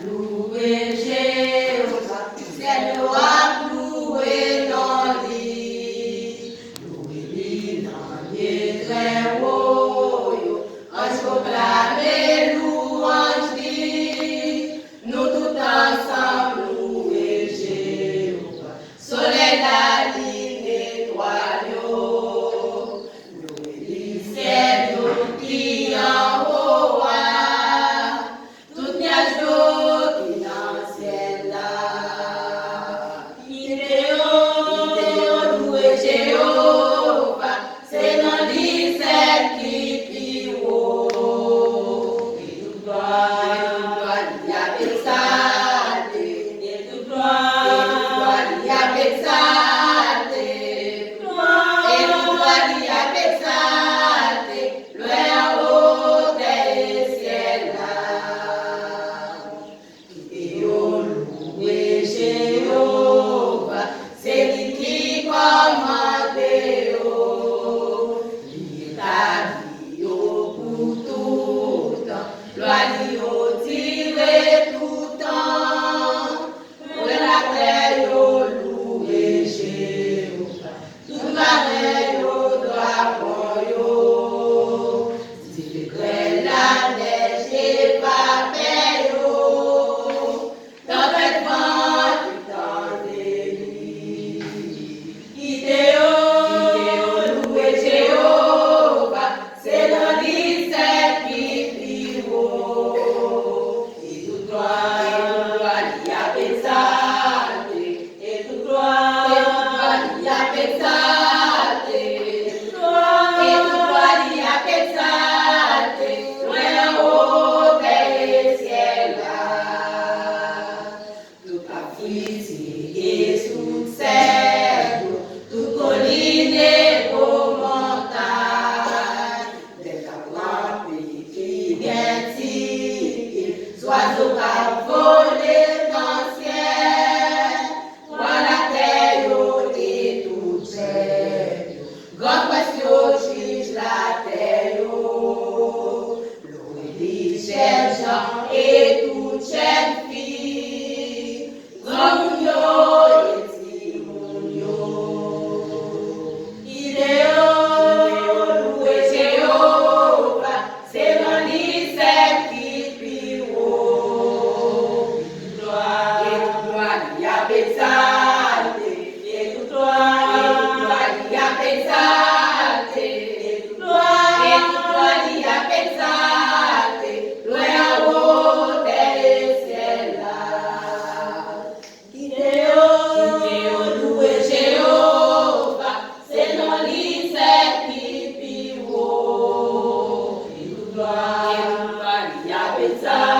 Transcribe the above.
louez Jéhovah, c'est le roi loué dans l'île. Louez-lui dans les très haut, ange proclamez louange dit. Nous tout ensemble louez Jéhovah, soleil la lune étoile. Louez-lui c'est nous qui en haut, tout nuage d'eau qui dans le ciel là. Louez Jéhovah, c'est dans lui celle qui plie haut. Et tout gloire, il y a exalté. Et tout gloire, il y a exalté. Et tout gloire, il y a exalté. Loin en haut des ciels là. Et louez Jéhovah, c'est lui qui commande. Il établit pour tout temps, loi tiré tout temps. Pour la terre, louez Jéhovah, tout pareil doit voir. Si tu crées la neige et pas dans tes vents, tu t'en délies. Louez Jéhovah, c'est dans lui celle qui plie haut. Et toute gloire, il y a exalté. Et toute gloire, il y a exalté. Et toute gloire, il y a exalté. Loin en haut des ciels là. Tout affligé et sous cèdre, tout colline et beau montagne, des caplans qui viennent tirer, oiseaux qui volent dans le ciel, voilà la terre et tout ciel, grand question juge la terre, louez chers gens et toutes chères filles, grand mounio et petit mounio. Louez Jéhovah, c'est dans lui celle qui plie haut. Et toute gloire, il y a exalté. Et toute gloire, il y a exalté. Et toute gloire, il y a exalté. Loin en haut des ciels là. Louez Jéhovah, c'est dans lui celle qui plie haut. Et toute gloire, il y a exalté.